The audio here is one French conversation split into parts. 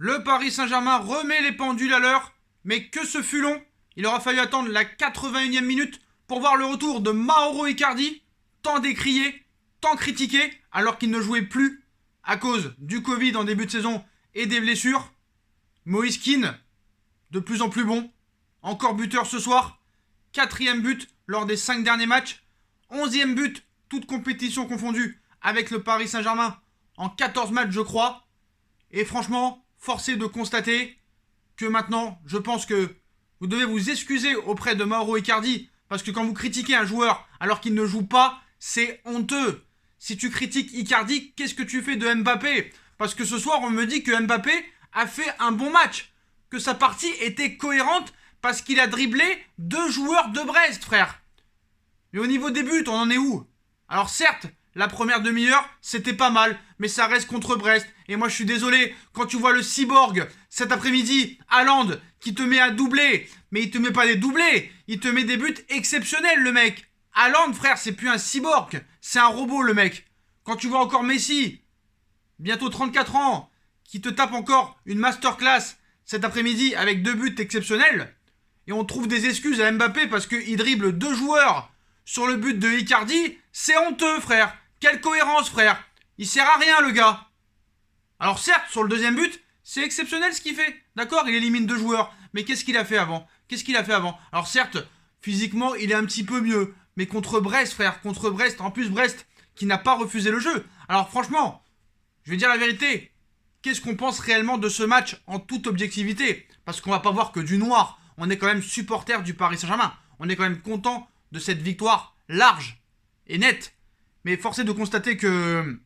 Le Paris Saint-Germain remet les pendules à l'heure, mais que ce fut long. Il aura fallu attendre la 81e minute pour voir le retour de Mauro Icardi, tant décrié, tant critiqué, alors qu'il ne jouait plus à cause du Covid en début de saison et des blessures. Moïse Kean, de plus en plus bon, encore buteur ce soir, 4e but lors des 5 derniers matchs, 11e but, toute compétition confondue, avec le Paris Saint-Germain en 14 matchs je crois. Et franchement, forcé de constater que maintenant, je pense que vous devez vous excuser auprès de Mauro Icardi, parce que quand vous critiquez un joueur alors qu'il ne joue pas, c'est honteux. Si tu critiques Icardi, qu'est-ce que tu fais de Mbappé? Parce que ce soir, on me dit que Mbappé a fait un bon match, que sa partie était cohérente parce qu'il a dribblé 2 joueurs de Brest, frère. Mais au niveau des buts, on en est où? Alors certes, la première demi-heure, c'était pas mal, mais ça reste contre Brest. Et moi, je suis désolé, quand tu vois le cyborg cet après-midi, Haaland, qui te met à doubler, mais il te met pas des doublés, il te met des buts exceptionnels, le mec. Haaland, frère, c'est plus un cyborg, c'est un robot, le mec. Quand tu vois encore Messi, bientôt 34 ans, qui te tape encore une masterclass cet après-midi avec 2 buts exceptionnels, et on trouve des excuses à Mbappé parce qu'il dribble 2 joueurs sur le but de Icardi, c'est honteux, frère. Quelle cohérence, frère. Il sert à rien, le gars. Alors certes, sur le deuxième but, c'est exceptionnel ce qu'il fait. D'accord, il élimine 2 joueurs. Mais qu'est-ce qu'il a fait avant? Alors certes, physiquement, il est un petit peu mieux. Mais contre Brest, frère, contre Brest, en plus Brest, qui n'a pas refusé le jeu. Alors franchement, je vais dire la vérité. Qu'est-ce qu'on pense réellement de ce match en toute objectivité? Parce qu'on va pas voir que du noir. On est quand même supporter du Paris Saint-Germain. On est quand même content de cette victoire large et nette. Mais force est de constater que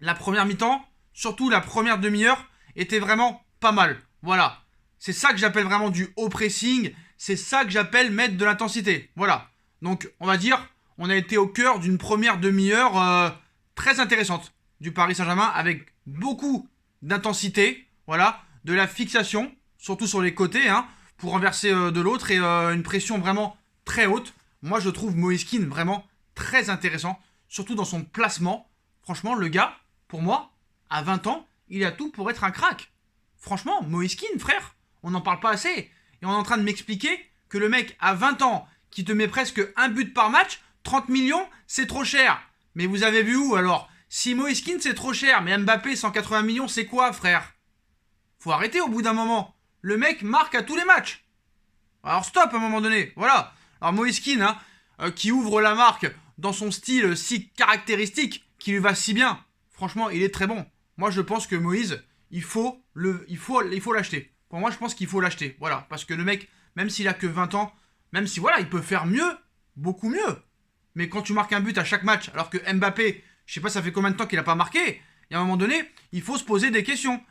la première mi-temps, surtout la première demi-heure, était vraiment pas mal. Voilà. C'est ça que j'appelle vraiment du haut pressing. C'est ça que j'appelle mettre de l'intensité. Voilà. Donc, on va dire, on a été au cœur d'une première demi-heure très intéressante du Paris Saint-Germain avec beaucoup d'intensité. Voilà. De la fixation, surtout sur les côtés, hein, pour renverser de l'autre et une pression vraiment très haute. Moi, je trouve Moïse Kean vraiment très intéressant, surtout dans son placement. Franchement, le gars, pour moi, à 20 ans, il a tout pour être un crack. Franchement, Moïse Kean, frère, on n'en parle pas assez. Et on est en train de m'expliquer que le mec à 20 ans, qui te met presque un but par match, 30 millions, c'est trop cher. Mais vous avez vu où alors? Si Moïse Kean c'est trop cher, mais Mbappé 180 millions, c'est quoi, frère? Faut arrêter au bout d'un moment. Le mec marque à tous les matchs. Alors stop à un moment donné, voilà. Alors Moïse Kean, hein, qui ouvre la marque dans son style si caractéristique, qui lui va si bien. Franchement, il est très bon. Moi, je pense que Moïse, il faut l'acheter. Pour moi, je pense qu'il faut l'acheter. Voilà, parce que le mec, même s'il a que 20 ans, même si voilà, il peut faire mieux, beaucoup mieux. Mais quand tu marques un but à chaque match, alors que Mbappé, je sais pas, ça fait combien de temps qu'il a pas marqué. Et à un moment donné, il faut se poser des questions.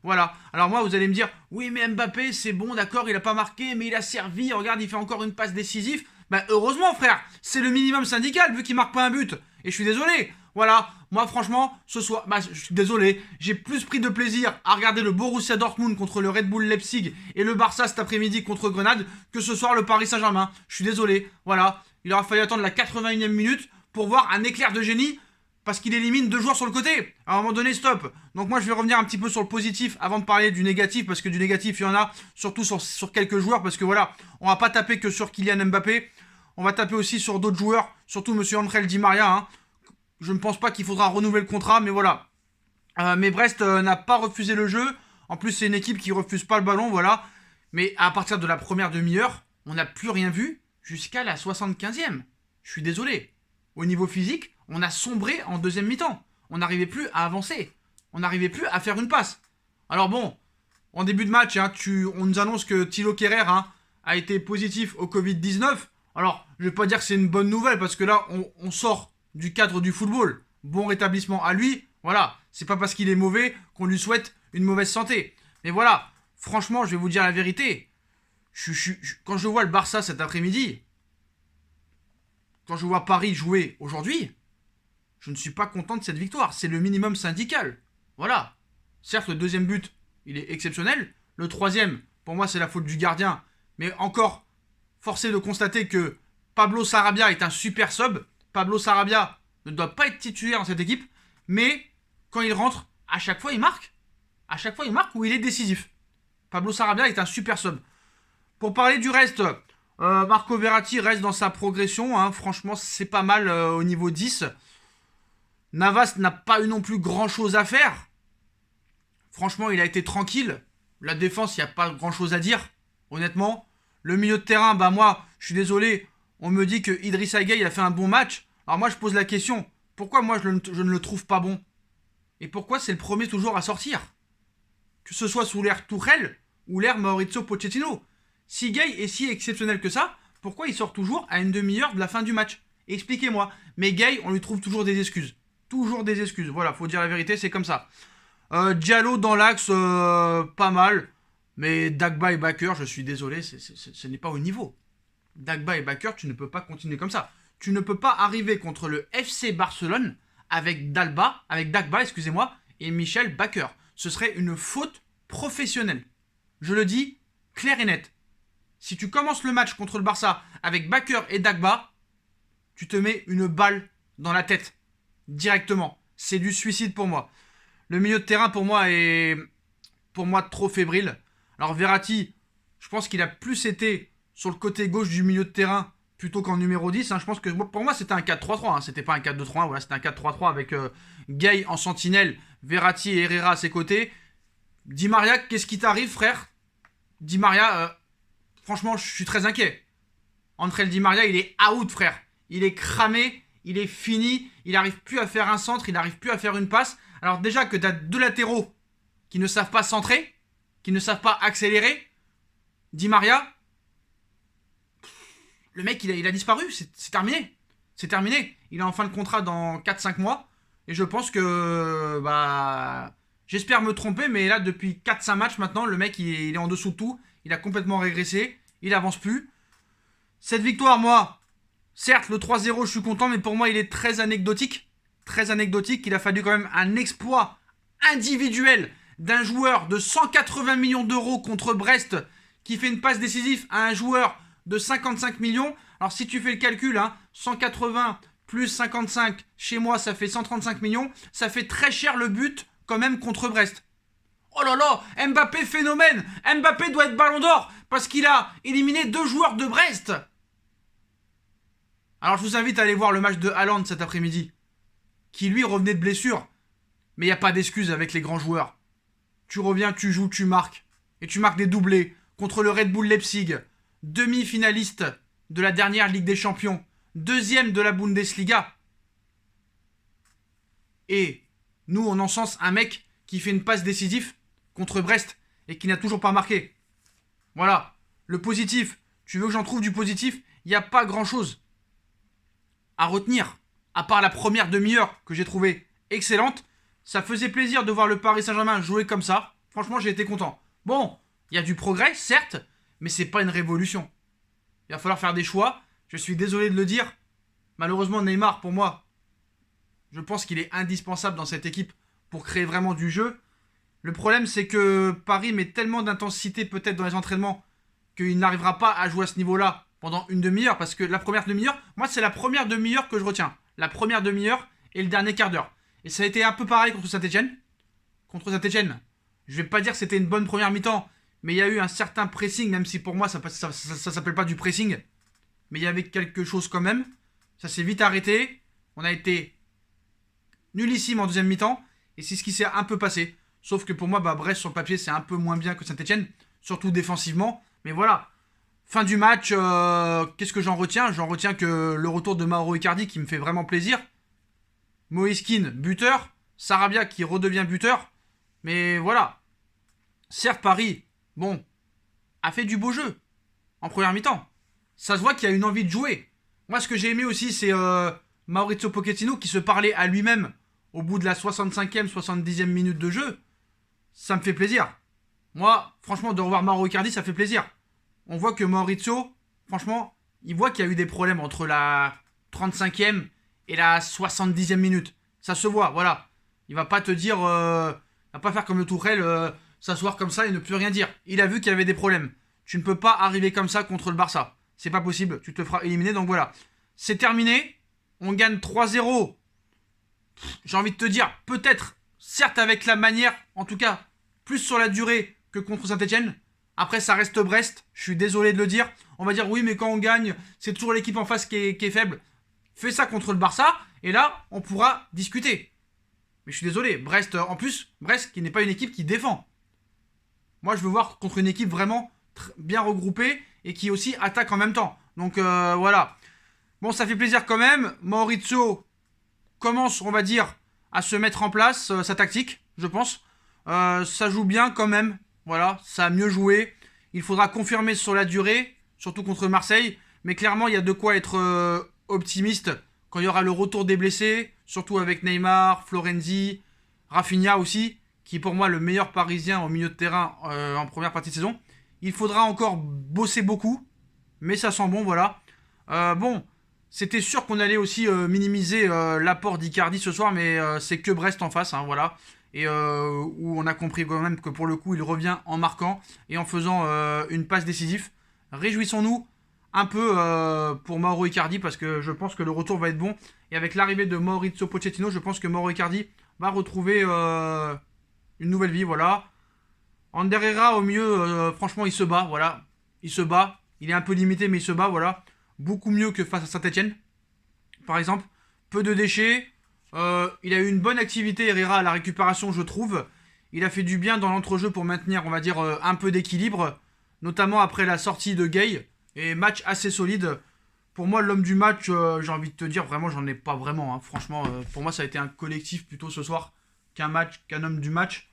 Voilà. Alors moi, vous allez me dire, oui, mais Mbappé, c'est bon, d'accord, il a pas marqué, mais il a servi. Regarde, il fait encore une passe décisive. Bah, heureusement, frère. C'est le minimum syndical, vu qu'il marque pas un but. Et je suis désolé. Voilà. Moi, franchement, ce soir, bah, je suis désolé. J'ai plus pris de plaisir à regarder le Borussia Dortmund contre le Red Bull Leipzig et le Barça cet après-midi contre Grenade que ce soir le Paris Saint-Germain. Je suis désolé. Voilà. Il aura fallu attendre la 81e minute pour voir un éclair de génie parce qu'il élimine 2 joueurs sur le côté. À un moment donné, stop. Donc moi, je vais revenir un petit peu sur le positif avant de parler du négatif, parce que du négatif, il y en a, surtout sur quelques joueurs, parce que voilà, on va pas taper que sur Kylian Mbappé, on va taper aussi sur d'autres joueurs, surtout Monsieur Angel Di Maria. Hein. Je ne pense pas qu'il faudra renouveler le contrat, mais voilà. Mais Brest n'a pas refusé le jeu. En plus, c'est une équipe qui refuse pas le ballon, voilà. Mais à partir de la première demi-heure, on n'a plus rien vu jusqu'à la 75e. Je suis désolé. Au niveau physique, on a sombré en deuxième mi-temps. On n'arrivait plus à avancer. On n'arrivait plus à faire une passe. Alors bon, en début de match, hein, on nous annonce que Thilo Kehrer a été positif au Covid-19. Alors, je vais pas dire que c'est une bonne nouvelle, parce que là, on sort du cadre du football. Bon rétablissement à lui. Voilà, c'est pas parce qu'il est mauvais qu'on lui souhaite une mauvaise santé. Mais voilà, franchement, je vais vous dire la vérité. Quand je vois le Barça cet après-midi, quand je vois Paris jouer aujourd'hui, je ne suis pas content de cette victoire. C'est le minimum syndical. Voilà. Certes, le deuxième but, il est exceptionnel. Le troisième, pour moi, c'est la faute du gardien. Mais encore, forcé de constater que Pablo Sarabia est un super sub. Pablo Sarabia ne doit pas être titulaire dans cette équipe. Mais quand il rentre, à chaque fois, il marque. À chaque fois, il marque ou il est décisif. Pablo Sarabia est un super sub. Pour parler du reste, Marco Verratti reste dans sa progression. Hein. Franchement, c'est pas mal au niveau 10. Navas n'a pas eu non plus grand chose à faire. Franchement, il a été tranquille. La défense, il n'y a pas grand chose à dire. Honnêtement. Le milieu de terrain, bah moi, je suis désolé. On me dit que Idrissa Gueye a fait un bon match. Alors moi, je pose la question. Pourquoi moi, je ne le trouve pas bon? Et pourquoi c'est le premier toujours à sortir? Que ce soit sous l'ère Tuchel ou l'ère Maurizio Pochettino. Si Gueye est si exceptionnel que ça, pourquoi il sort toujours à une demi-heure de la fin du match? Expliquez-moi. Mais Gueye, on lui trouve toujours des excuses. Toujours des excuses. Voilà, faut dire la vérité, c'est comme ça. Diallo dans l'axe, pas mal. Mais Dagba et Bakker, je suis désolé, ce n'est pas au niveau. Dagba et Bakker, tu ne peux pas continuer comme ça. Tu ne peux pas arriver contre le FC Barcelone avec Dagba, excusez-moi, et Michel Bakker. Ce serait une faute professionnelle. Je le dis clair et net. Si tu commences le match contre le Barça avec Bakker et Dagba, tu te mets une balle dans la tête. Directement. C'est du suicide pour moi. Le milieu de terrain pour moi est trop fébrile. Alors Verratti, je pense qu'il a plus été sur le côté gauche du milieu de terrain plutôt qu'en numéro 10. Hein. Je pense que pour moi c'était un 4-3-3. Hein. C'était pas un 4-2-3-1. Voilà, c'était un 4-3-3 avec Gueye en sentinelle, Verratti et Herrera à ses côtés. Di Maria, qu'est-ce qui t'arrive, frère? Di Maria, franchement, je suis très inquiet. André Di Maria, il est out, frère. Il est cramé, il est fini. Il n'arrive plus à faire un centre, il n'arrive plus à faire une passe. Alors déjà que tu as deux latéraux qui ne savent pas centrer, qui ne savent pas accélérer. Di Maria, le mec, il a disparu. C'est terminé. C'est terminé. Il est en fin de contrat dans 4-5 mois. Et je pense que... j'espère me tromper, mais là, depuis 4-5 matchs maintenant, le mec, il est en dessous de tout. Il a complètement régressé. Il avance plus. Cette victoire, moi, certes, le 3-0, je suis content, mais pour moi, il est très anecdotique. Très anecdotique. Il a fallu quand même un exploit individuel d'un joueur de 180 millions d'euros contre Brest qui fait une passe décisive à un joueur de 55 millions. Alors si tu fais le calcul, 180 plus 55, chez moi ça fait 135 millions. Ça fait très cher le but quand même contre Brest. Oh là là, Mbappé phénomène. Mbappé doit être ballon d'or parce qu'il a éliminé 2 joueurs de Brest. Alors je vous invite à aller voir le match de Haaland cet après-midi, qui lui revenait de blessure. Mais il n'y a pas d'excuse avec les grands joueurs. Tu reviens, tu joues, tu marques. Et tu marques des doublés contre le Red Bull Leipzig, demi-finaliste de la dernière Ligue des Champions, 2e de la Bundesliga. Et nous, on encense un mec qui fait une passe décisive contre Brest et qui n'a toujours pas marqué. Voilà. Le positif. Tu veux que j'en trouve du positif? Il n'y a pas grand-chose à retenir, à part la première demi-heure que j'ai trouvée excellente. Ça faisait plaisir de voir le Paris Saint-Germain jouer comme ça. Franchement, j'ai été content. Bon, il y a du progrès, certes, mais c'est pas une révolution. Il va falloir faire des choix. Je suis désolé de le dire. Malheureusement, Neymar, pour moi, je pense qu'il est indispensable dans cette équipe pour créer vraiment du jeu. Le problème, c'est que Paris met tellement d'intensité peut-être dans les entraînements qu'il n'arrivera pas à jouer à ce niveau-là pendant une demi-heure. Parce que la première demi-heure, moi, c'est la première demi-heure que je retiens. La première demi-heure et le dernier quart d'heure. Et ça a été un peu pareil contre Saint-Etienne. Contre Saint-Etienne, je vais pas dire que c'était une bonne première mi-temps, mais il y a eu un certain pressing, même si pour moi ça s'appelle pas du pressing. Mais il y avait quelque chose quand même. Ça s'est vite arrêté. On a été nullissime en deuxième mi-temps. Et c'est ce qui s'est un peu passé. Sauf que pour moi, Brest sur le papier, c'est un peu moins bien que Saint-Etienne. Surtout défensivement. Mais voilà. Fin du match, qu'est-ce que j'en retiens? J'en retiens que le retour de Mauro Icardi qui me fait vraiment plaisir. Moïse Kean, buteur. Sarabia qui redevient buteur. Mais voilà. Certes, Paris, a fait du beau jeu en première mi-temps. Ça se voit qu'il y a une envie de jouer. Moi, ce que j'ai aimé aussi, c'est Maurizio Pochettino qui se parlait à lui-même au bout de la 65e, 70e minute de jeu. Ça me fait plaisir. Moi, franchement, de revoir Mauro Icardi, ça fait plaisir. On voit que Maurizio, franchement, il voit qu'il y a eu des problèmes entre la 35e et la 70e minute. Ça se voit, voilà. Il va pas te dire... il va pas faire comme le Tourelle, s'asseoir comme ça et ne plus rien dire. Il a vu qu'il y avait des problèmes. Tu ne peux pas arriver comme ça contre le Barça. C'est pas possible. Tu te feras éliminer, donc voilà. C'est terminé. On gagne 3-0. J'ai envie de te dire, peut-être, certes avec la manière, en tout cas, plus sur la durée que contre Saint-Etienne. Après, ça reste Brest, je suis désolé de le dire. On va dire oui, mais quand on gagne, c'est toujours l'équipe en face qui est faible. Fais ça contre le Barça, et là, on pourra discuter. Mais je suis désolé, Brest, en plus, Brest qui n'est pas une équipe qui défend. Moi, je veux voir contre une équipe vraiment bien regroupée et qui aussi attaque en même temps. Donc voilà. Bon, ça fait plaisir quand même. Maurizio commence, on va dire, à se mettre en place sa tactique, je pense. Ça joue bien quand même. Voilà, ça a mieux joué. Il faudra confirmer sur la durée, surtout contre Marseille. Mais clairement, il y a de quoi être optimiste quand il y aura le retour des blessés, surtout avec Neymar, Florenzi, Rafinha aussi, qui est pour moi le meilleur Parisien au milieu de terrain en première partie de saison. Il faudra encore bosser beaucoup, mais ça sent bon, voilà. Bon, c'était sûr qu'on allait aussi minimiser l'apport d'Icardi ce soir, mais c'est que Brest en face, hein, voilà. Et où on a compris quand même que pour le coup, il revient en marquant et en faisant une passe décisive. Réjouissons-nous un peu pour Mauro Icardi, parce que je pense que le retour va être bon. Et avec l'arrivée de Maurizio Pochettino, je pense que Mauro Icardi va retrouver une nouvelle vie, voilà. Ander Herrera au milieu, franchement, il se bat, voilà. Il se bat. Il est un peu limité, mais il se bat, voilà. Beaucoup mieux que face à Saint-Etienne, par exemple. Peu de déchets. Il a eu une bonne activité, Herrera, à la récupération, je trouve. Il a fait du bien dans l'entrejeu pour maintenir, on va dire, un peu d'équilibre. Notamment après la sortie de Gay. Et match assez solide. Pour moi, l'homme du match, j'ai envie de te dire, vraiment, j'en ai pas vraiment. Hein. Franchement, pour moi, ça a été un collectif plutôt ce soir qu'un homme du match.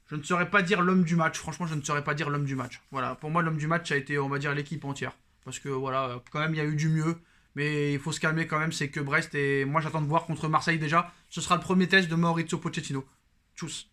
Je ne saurais pas dire l'homme du match. Franchement, je ne saurais pas dire l'homme du match. Voilà, pour moi, l'homme du match, ça a été, on va dire, l'équipe entière. Parce que, voilà, quand même, il y a eu du mieux. Mais il faut se calmer quand même, c'est que Brest. Et moi, j'attends de voir contre Marseille déjà. Ce sera le premier test de Maurizio Pochettino. Tchuss.